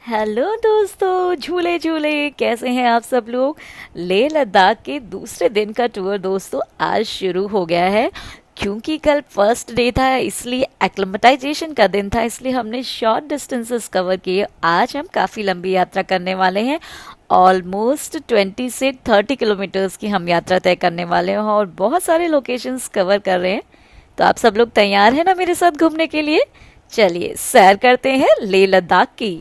Hello दोस्तों, झूले झूले कैसे हैं आप सब लोग। लेह लद्दाख के दूसरे दिन का टूर दोस्तों आज शुरू हो गया है। क्योंकि कल फर्स्ट डे था इसलिए एक्लिमेटाइजेशन का दिन था, इसलिए हमने शॉर्ट डिस्टेंसेस कवर किए। आज हम काफ़ी लंबी यात्रा करने वाले हैं। ऑलमोस्ट 20 से 30 किलोमीटर्स की हम यात्रा तय करने वाले हैं और बहुत सारे लोकेशंस कवर कर रहे हैं। तो आप सब लोग तैयार हैं ना मेरे साथ घूमने के लिए। चलिए सैर करते हैं लेह लद्दाख की।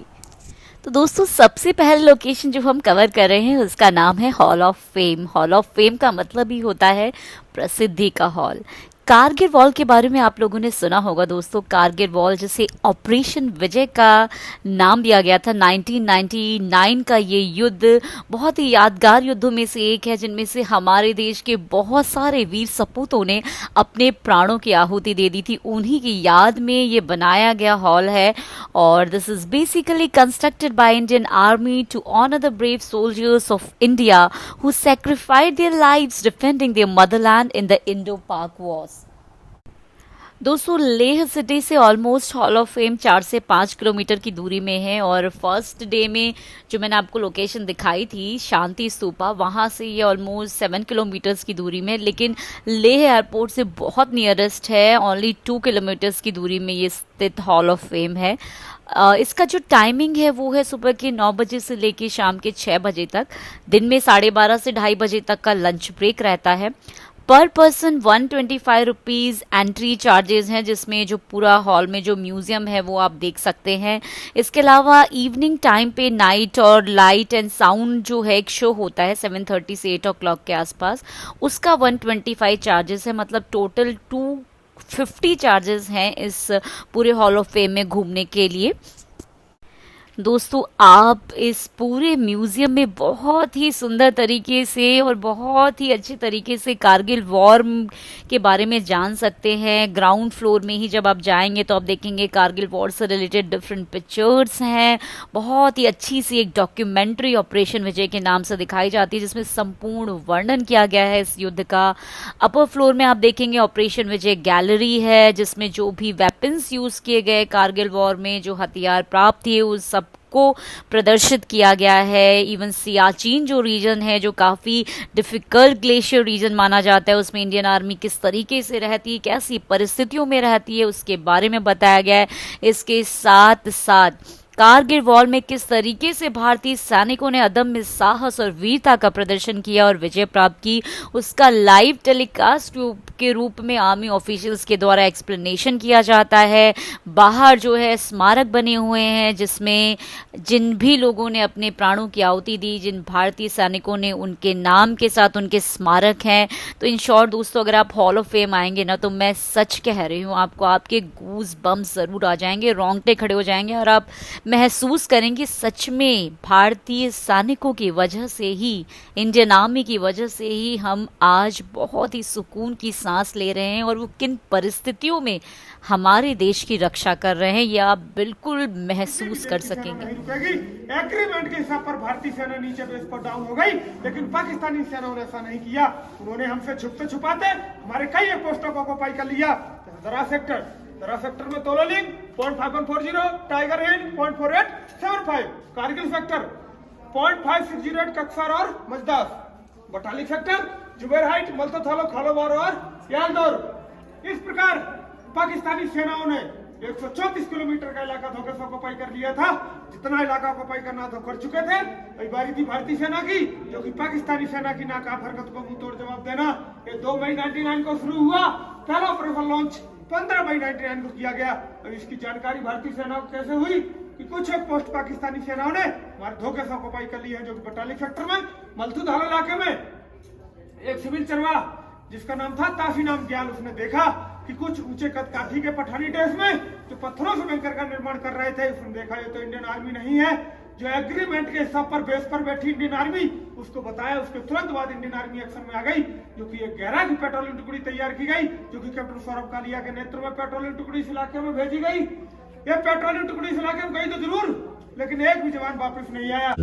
तो दोस्तों सबसे पहले लोकेशन जो हम कवर कर रहे हैं उसका नाम है hall of fame. Hall of fame का मतलब ही होता है प्रसिद्धि का हॉल। कारगिल वॉर के बारे में आप लोगों ने सुना होगा दोस्तों। कारगिल वॉर जिसे ऑपरेशन विजय का नाम दिया गया था, 1999 का ये युद्ध बहुत ही यादगार युद्धों में से एक है, जिनमें से हमारे देश के बहुत सारे वीर सपूतों ने अपने प्राणों की आहुति दे दी थी। उन्हीं की याद में ये बनाया गया हॉल है और this is basically constructed by Indian Army to honour the brave soldiers of India who sacrificed their lives defending their motherland in the Indo Pak wars. दोस्तों लेह सिटी से ऑलमोस्ट हॉल ऑफ फेम 4 से 5 kilometre की दूरी में है और first day में जो मैंने आपको लोकेशन दिखाई थी शांति स्तूपा, वहाँ से ये ऑलमोस्ट 7 किलोमीटर्स की दूरी में, लेकिन लेह एयरपोर्ट से बहुत नियरेस्ट है। ओनली 2 किलोमीटर्स की दूरी में ये स्थित हॉल ऑफ फेम है। इसका जो टाइमिंग है वो है सुबह के 9 बजे से लेके शाम के 6 बजे तक। दिन में 12:30 से 2:30 बजे तक का लंच ब्रेक रहता है। पर पर्सन 125 रुपीज़ एंट्री चार्जेस हैं, जिसमें जो पूरा हॉल में जो म्यूजियम है वो आप देख सकते हैं। इसके अलावा इवनिंग टाइम पे नाइट और लाइट एंड साउंड जो है एक शो होता है 7:30 से 8 o'clock के आसपास, उसका 125 चार्जेस है। मतलब टोटल 250 चार्जेस हैं इस पूरे हॉल ऑफ फेम में घूमने के लिए। दोस्तों आप इस पूरे म्यूजियम में बहुत ही सुंदर तरीके से और बहुत ही अच्छे तरीके से कारगिल वॉर के बारे में जान सकते हैं। ग्राउंड फ्लोर में ही जब आप जाएंगे तो आप देखेंगे कारगिल वॉर से रिलेटेड डिफरेंट पिक्चर्स हैं। बहुत ही अच्छी सी एक डॉक्यूमेंट्री ऑपरेशन विजय के नाम से दिखाई जाती है, जिसमें संपूर्ण वर्णन किया गया है इस युद्ध का। अपर फ्लोर में आप देखेंगे ऑपरेशन विजय गैलरी है, जिसमें जो भी वेपन्स यूज किए गए कारगिल वॉर में, जो हथियार प्राप्त किए, उस सब को प्रदर्शित किया गया है। इवन सियाचिन जो रीजन है, जो काफ़ी डिफिकल्ट ग्लेशियर रीजन माना जाता है, उसमें इंडियन आर्मी किस तरीके से रहती है, कैसी परिस्थितियों में रहती है, उसके बारे में बताया गया है। इसके साथ साथ कारगिल वॉर में किस तरीके से भारतीय सैनिकों ने अदम्य साहस और वीरता का प्रदर्शन किया और विजय प्राप्त की, उसका लाइव टेलीकास्ट के रूप में आर्मी ऑफिशियल्स के द्वारा एक्सप्लेनेशन किया जाता है। बाहर जो है स्मारक बने हुए हैं, जिसमें जिन भी लोगों ने अपने प्राणों की आहुति दी, जिन भारतीय सैनिकों ने, उनके नाम के साथ उनके स्मारक हैं। तो इन शॉर्ट दोस्तों अगर आप हॉल ऑफ फेम आएंगे ना, तो मैं सच कह रही हूँ आपको, आपके गूज बम्स ज़रूर आ जाएंगे, रोंगटे खड़े हो जाएंगे और आप महसूस करेंगे सच में भारतीय सैनिकों की वजह से ही, इंडियन आर्मी की वजह से ही हम आज बहुत ही सुकून की सांस ले रहे हैं और वो किन परिस्थितियों में हमारे देश की रक्षा कर रहे हैं, ये आप बिल्कुल महसूस कर सकेंगे। एग्रीमेंट के हिसाब पर भारतीय सेना नीचे बेस पर डाउन हो गई, लेकिन पाकिस्तानी सेना ने ऐसा नहीं किया। उन्होंने हमसे छुपते छुपाते हमारे कई पोस्टों को ऑक्युपाई कर लिया। दरा सेक्टर में तोलोलिंग 0.5140, टाइगर हिल 0.4875, कारगिल सेक्टर 0.5608 कक्सर और मजदास, बटालिक सेक्टर जुबेर हाइट, मल्तो थालो, खालोबार और यालदौर। इस प्रकार पाकिस्तानी सेनाओं ने 134 किलोमीटर का इलाका धोखे से ऑक्युपाई कर लिया था। जितना इलाका ऑक्युपाई करना था कर चुके थे। अभी बारी थी भारतीय सेना की, जो कि पाकिस्तानी सेना की नाकाफ हरकत को मुंह तोड़ जवाब देना। ये 2 मई 1999 को शुरू हुआ। पहला ऑपरेशन लॉन्च 15 मई 1999 को किया गया। अब इसकी जानकारी भारतीय सेना को कैसे हुई कि कुछ एक पोस्ट पाकिस्तानी सेनाओं ने हमारे धोखे से ऑक्युपाई कर ली है, जो कि बटालिक सेक्टर में मल्थू धालो इलाके में एक सिविल चरवाह जिसका नाम था ताफी नाम ग्याल, उसने देखा कि कुछ ऊंचे कद काठी के पठानी ड्रेस में जो पत्थरों से बैंकर का निर्माण कर रहे थे। उसने देखा ये तो इंडियन आर्मी नहीं है। जो एग्रीमेंट के हिसाब पर बेस पर बैठी इंडियन आर्मी, उसको बताया। उसके तुरंत बाद इंडियन आर्मी एक्शन में आ गई, जो कि एक 11 की पेट्रोलिंग टुकड़ी तैयार की गई, जो कि कैप्टन सौरभ कालिया के नेतृत्व में पेट्रोलिंग टुकड़ी इस इलाके में भेजी गई। ये पेट्रोलिंग टुकड़ी इस इलाके में गई तो जरूर, लेकिन एक भी जवान वापस नहीं आया।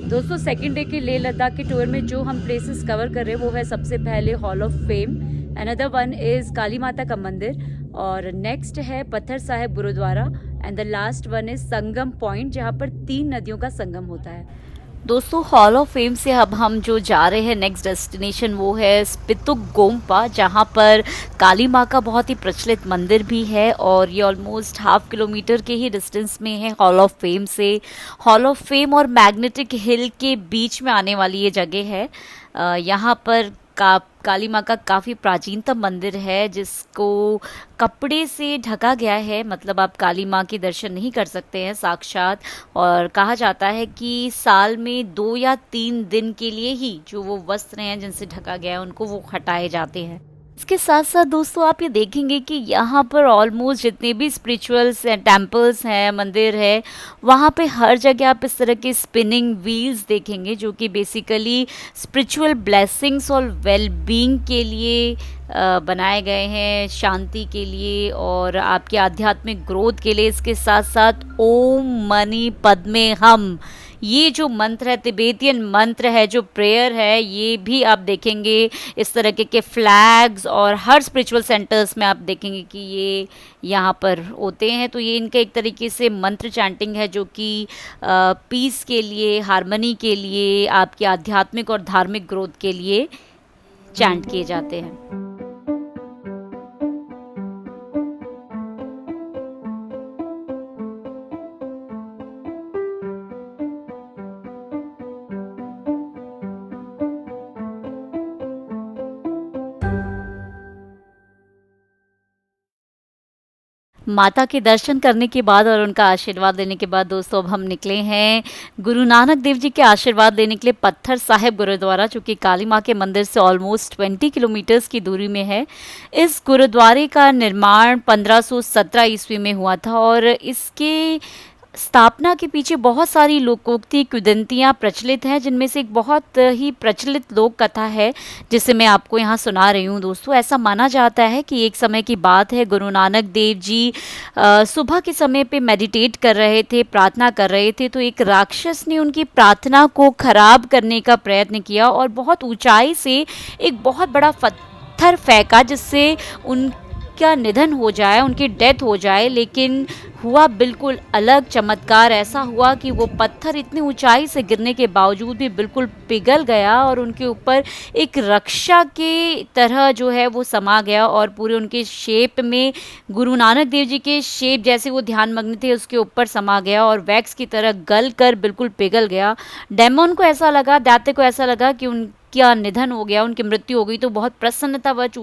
दोस्तों सेकंड डे के लेह लद्दाख के टूर में जो हम प्लेसेस कवर कर रहे हैं वो है सबसे पहले hall of fame, another one is Kali माता का मंदिर, और नेक्स्ट है Patthar Sahib gurdwara, and the last one is Sangam point, जहाँ पर 3 नदियों का संगम होता है। दोस्तों हॉल ऑफ फेम से अब हम जो जा रहे हैं नेक्स्ट डेस्टिनेशन वो है स्पितुक गोम्पा, जहाँ पर काली माँ का बहुत ही प्रचलित मंदिर भी है और ये ऑलमोस्ट 1/2 किलोमीटर के ही डिस्टेंस में है हॉल ऑफ फेम से। हॉल ऑफ फेम और मैग्नेटिक हिल के बीच में आने वाली ये जगह है। यहाँ पर काली माँ का काफ़ी प्राचीनतम मंदिर है जिसको कपड़े से ढका गया है, मतलब आप काली माँ के दर्शन नहीं कर सकते हैं साक्षात। और कहा जाता है कि साल में 2 या 3 दिन के लिए ही जो वो वस्त्र हैं जिनसे ढका गया है उनको वो हटाए जाते हैं। इसके साथ साथ दोस्तों आप ये देखेंगे कि यहाँ पर ऑलमोस्ट जितने भी स्पिरिचुअल्स टेम्पल्स हैं, मंदिर है, वहाँ पे हर जगह आप इस तरह के स्पिनिंग व्हील्स देखेंगे जो कि बेसिकली स्पिरिचुअल ब्लेसिंग्स और वेलबींग के लिए बनाए गए हैं, शांति के लिए और आपके आध्यात्मिक ग्रोथ के लिए। इसके साथ साथ ओम मनी पद्मे हम, ये जो मंत्र है, तिबेतियन मंत्र है, जो प्रेयर है, ये भी आप देखेंगे इस तरह के फ्लैग्स और हर स्पिरिचुअल सेंटर्स में आप देखेंगे कि ये यहाँ पर होते हैं। तो ये इनका एक तरीके से मंत्र चैंटिंग है जो कि पीस के लिए, हार्मनी के लिए, आपके आध्यात्मिक और धार्मिक ग्रोथ के लिए चैंट किए जाते हैं। माता के दर्शन करने के बाद और उनका आशीर्वाद लेने के बाद दोस्तों अब हम निकले हैं गुरु नानक देव जी के आशीर्वाद लेने के लिए पत्थर साहिब गुरुद्वारा, जो कि काली माँ के मंदिर से ऑलमोस्ट 20 किलोमीटर्स की दूरी में है। इस गुरुद्वारे का निर्माण 1517 ईस्वी में हुआ था और इसके स्थापना के पीछे बहुत सारी लोकोक्ति किंवदंतियाँ प्रचलित हैं, जिनमें से एक बहुत ही प्रचलित लोक कथा है जिसे मैं आपको यहाँ सुना रही हूँ। दोस्तों ऐसा माना जाता है कि एक समय की बात है, गुरु नानक देव जी सुबह के समय पे मेडिटेट कर रहे थे, प्रार्थना कर रहे थे, तो एक राक्षस ने उनकी प्रार्थना को खराब करने का प्रयत्न किया और बहुत ऊंचाई से एक बहुत बड़ा पत्थर फेंका जिससे उनका निधन हो जाए, उनकी डेथ हो जाए। लेकिन हुआ बिल्कुल अलग चमत्कार, ऐसा हुआ कि वो पत्थर इतनी ऊंचाई से गिरने के बावजूद भी बिल्कुल पिघल गया और उनके ऊपर एक रक्षा के तरह जो है वो समा गया और पूरे उनके शेप में, गुरु नानक देव जी के शेप जैसे वो ध्यान मग्न थे उसके ऊपर समा गया और वैक्स की तरह गल कर बिल्कुल पिघल गया। डेमन को ऐसा लगा, दैत्य को ऐसा लगा कि उनका निधन हो गया, उनकी मृत्यु हो गई। तो बहुत प्रसन्नतावश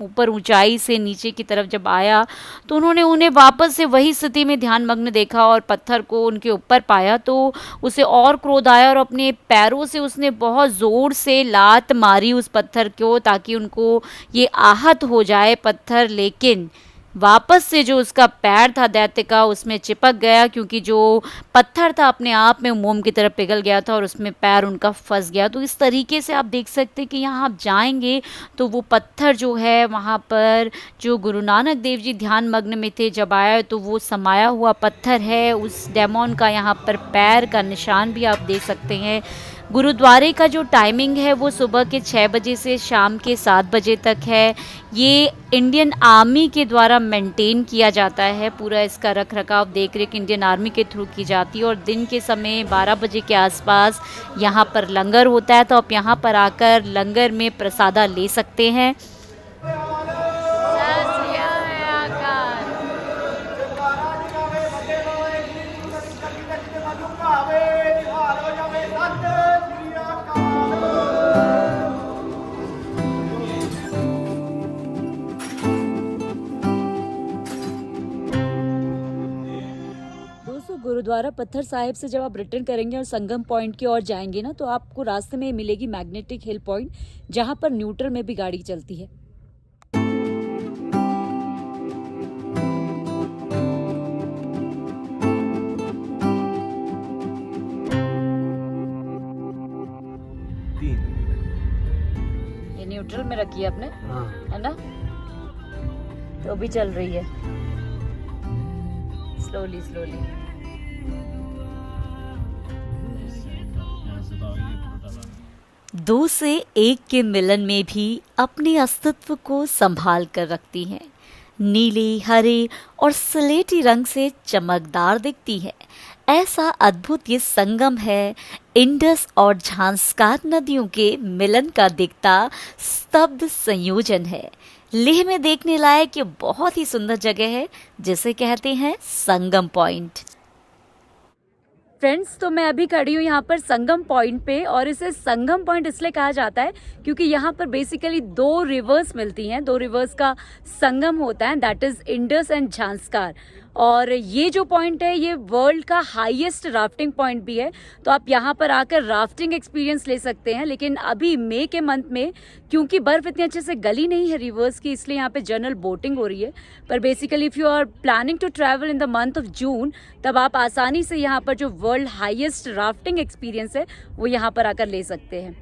ऊपर ऊंचाई से नीचे की तरफ जब आया तो उन्होंने उन्हें वापस से वही स्थिति में ध्यान मग्न देखा और पत्थर को उनके ऊपर पाया तो उसे और क्रोध आया और अपने पैरों से उसने बहुत ज़ोर से लात मारी उस पत्थर को ताकि उनको ये आहत हो जाए पत्थर। लेकिन वापस से जो उसका पैर था दैत्य का उसमें चिपक गया, क्योंकि जो पत्थर था अपने आप में मोम की तरह पिघल गया था और उसमें पैर उनका फंस गया। तो इस तरीके से आप देख सकते हैं कि यहाँ आप जाएंगे तो वो पत्थर जो है वहाँ पर जो गुरु नानक देव जी ध्यान मग्न में थे जब आया तो वो समाया हुआ पत्थर है। उस डेमोन का यहाँ पर पैर का निशान भी आप देख सकते हैं। गुरुद्वारे का जो टाइमिंग है वो सुबह के 6 बजे से शाम के 7 बजे तक है। ये इंडियन आर्मी के द्वारा मेंटेन किया जाता है, पूरा इसका रख रखाव देख रेख इंडियन आर्मी के थ्रू की जाती है और दिन के समय 12 बजे के आसपास यहाँ पर लंगर होता है, तो आप यहाँ पर आकर लंगर में प्रसादा ले सकते हैं। गुरुद्वारा पत्थर साहिब से जब आप रिटर्न करेंगे और संगम पॉइंट की ओर जाएंगे ना, तो आपको रास्ते में मिलेगी मैग्नेटिक हिल पॉइंट, जहां पर न्यूट्रल में भी गाड़ी चलती है। ये न्यूट्रल में रखी है आपने? हाँ। है ना, तो भी चल रही है स्लोली स्लोली। 2 से 1 के मिलन में भी अपने अस्तित्व को संभाल कर रखती हैं। नीले, हरे और स्लेटी रंग से चमकदार दिखती है। ऐसा अद्भुत ये संगम है इंडस और झांस्कार नदियों के मिलन का दिखता स्तब्ध संयोजन है। लेह में देखने लायक ये बहुत ही सुंदर जगह है जिसे कहते हैं संगम पॉइंट। फ्रेंड्स, तो मैं अभी खड़ी हूँ यहाँ पर संगम पॉइंट पे, और इसे संगम पॉइंट इसलिए कहा जाता है क्योंकि यहाँ पर बेसिकली दो रिवर्स मिलती हैं, दो रिवर्स का संगम होता है, दैट इज इंडस एंड झांस्कार। और ये जो पॉइंट है ये वर्ल्ड का हाईएस्ट राफ्टिंग पॉइंट भी है, तो आप यहाँ पर आकर राफ्टिंग एक्सपीरियंस ले सकते हैं। लेकिन अभी मई के मंथ में क्योंकि बर्फ़ इतनी अच्छे से गली नहीं है रिवर्स की, इसलिए यहाँ पे जनरल बोटिंग हो रही है। पर basically if you are planning to travel in the month of June, तब आप आसानी से यहाँ पर जो वर्ल्ड हाईएस्ट राफ्टिंग एक्सपीरियंस है वो यहाँ पर आकर ले सकते हैं।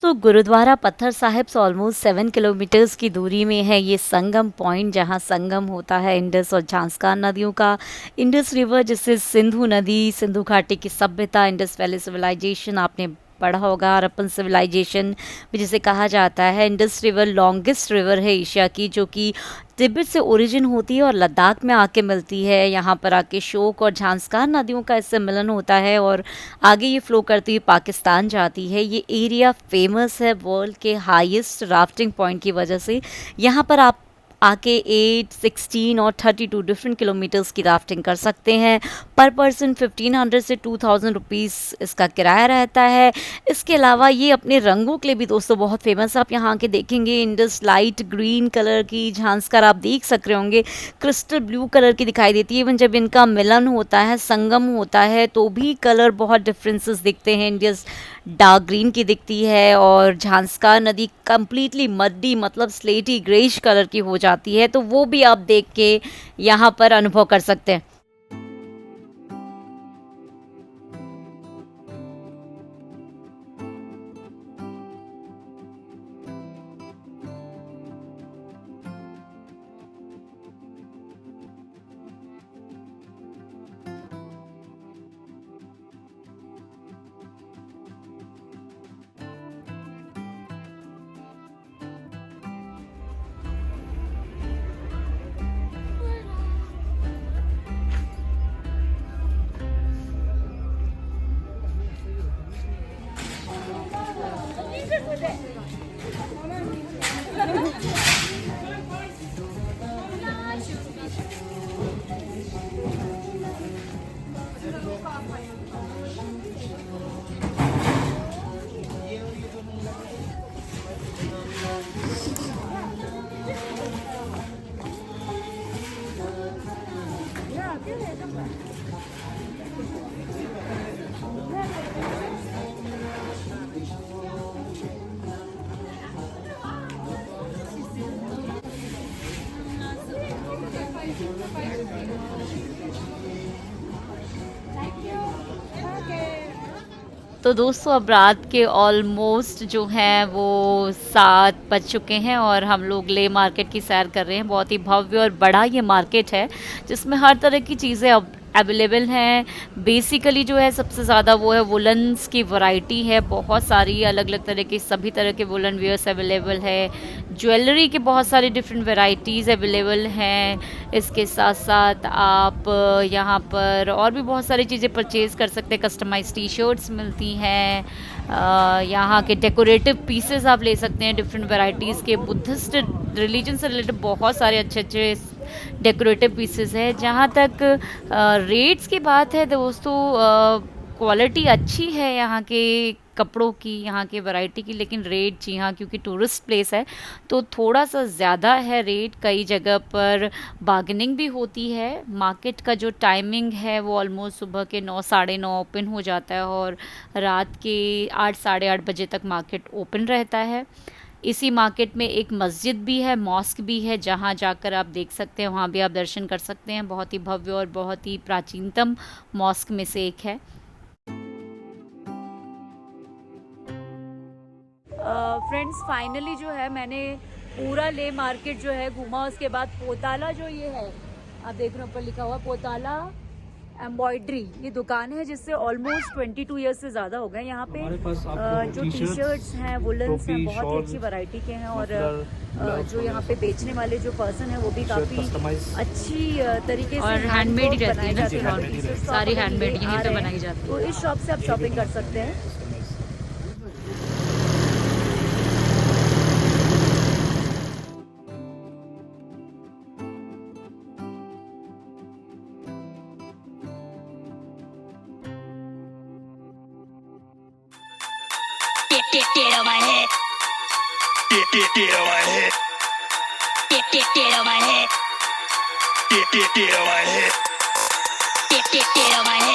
तो गुरुद्वारा पत्थर साहिब से ऑलमोस्ट 7 किलोमीटर्स की दूरी में है ये संगम पॉइंट, जहाँ संगम होता है इंडस और झांस्कार नदियों का। इंडस रिवर जिससे सिंधु नदी, सिंधु घाटी की सभ्यता, इंडस वैली सिविलाइजेशन आपने पढ़ा होगा, हड़प्पन सिविलाइजेशन भी जिसे कहा जाता है। इंडस रिवर लॉन्गेस्ट रिवर है एशिया की, जो कि तिब्बत से ओरिजिन होती है और लद्दाख में आके मिलती है। यहाँ पर आके शोक और झांस्कार नदियों का इससे मिलन होता है और आगे ये फ्लो करती हुई पाकिस्तान जाती है। ये एरिया फेमस है वर्ल्ड के हाईएस्ट राफ्टिंग पॉइंट की वजह से। यहाँ पर आप आके 8, 16 और 32 डिफरेंट किलोमीटर्स की राफ्टिंग कर सकते हैं। पर पर्सन 1500 से 2000 रुपीज़ इसका किराया रहता है। इसके अलावा ये अपने रंगों के लिए भी दोस्तों बहुत फेमस है। आप यहाँ आके देखेंगे इंडस लाइट ग्रीन कलर की, झांस्कार आप देख सक रहे होंगे क्रिस्टल ब्लू कलर की दिखाई देती है। इवन जब इनका मिलन होता है, संगम होता है, तो भी कलर बहुत डिफरेंसेस दिखते हैं। इंडस डार्क ग्रीन की दिखती है और झांस्कार नदी कम्प्लीटली मड्डी मतलब स्लेटी ग्रेइश कलर की हो जाती है, तो वो भी आप देख के यहाँ पर अनुभव कर सकते हैं। तो दोस्तों अब रात के ऑलमोस्ट जो हैं वो 7 बज चुके हैं और हम लोग ले मार्केट की सैर कर रहे हैं। बहुत ही भव्य और बड़ा ये मार्केट है जिसमें हर तरह की चीज़ें अब अवेलेबल हैं। बेसिकली जो है सबसे ज़्यादा वो है वुलन्स की वैरायटी है, बहुत सारी अलग अलग तरह की, सभी तरह के वुलन वेयर्स अवेलेबल है। ज्वेलरी के बहुत सारी डिफरेंट वैरायटीज़ अवेलेबल हैं। इसके साथ साथ आप यहाँ पर और भी बहुत सारी चीज़ें परचेज़ कर सकते हैं। कस्टमाइज टी शर्ट्स मिलती हैं, यहाँ के डेकोरेटिव पीसेस आप ले सकते हैं डिफरेंट वैरायटीज़ के। बुद्धिस्ट रिलीजन से रिलेटेड बहुत सारे अच्छे अच्छे डेकोरेटिव पीसेस है। जहाँ तक रेट्स की बात है दोस्तों, क्वालिटी अच्छी है यहाँ के कपड़ों की, यहाँ के वैरायटी की, लेकिन रेट जी हाँ क्योंकि टूरिस्ट प्लेस है तो थोड़ा सा ज़्यादा है रेट। कई जगह पर बार्गेनिंग भी होती है। मार्केट का जो टाइमिंग है वो ऑलमोस्ट सुबह के 9, साढ़े 9 ओपन हो जाता है और रात के 8, साढ़े 8 बजे तक मार्केट ओपन रहता है। इसी मार्केट में एक मस्जिद भी है, मॉस्क भी है, जहाँ जाकर आप देख सकते हैं, वहाँ भी आप दर्शन कर सकते हैं। बहुत ही भव्य और बहुत ही प्राचीनतम मॉस्क में से एक है। फ्रेंड्स फाइनली जो है मैंने पूरा ले मार्केट जो है घूमा। उसके बाद पोताला जो ये है आप देख रहे हो ऊपर लिखा हुआ पोताला एम्ब्रॉयडरी ये दुकान है जिससे ऑलमोस्ट 22 ईयर्स से ज़्यादा हो गए यहाँ पे। हमारे पास आपको जो टी शर्ट्स हैं, वुलन्स हैं, टोपी, बहुत ही शॉल, अच्छी वैरायटी के हैं। और मफलर, जो यहाँ पे बेचने वाले जो पर्सन है वो भी टी-शर्ट काफ़ी कस्टमाइज। अच्छी तरीके से और हैंडमेड ही रहती है ना, बनाए जाते हैं। handmade ही तो सारी अगर हैंडमेड ये यहीं आ पे रहे हैं, बनाई जाती है। तो इस शॉप से आप शॉपिंग कर सकते हैं। Get on my head. Get on my head. Get on my head. Get on my head. Get on my head.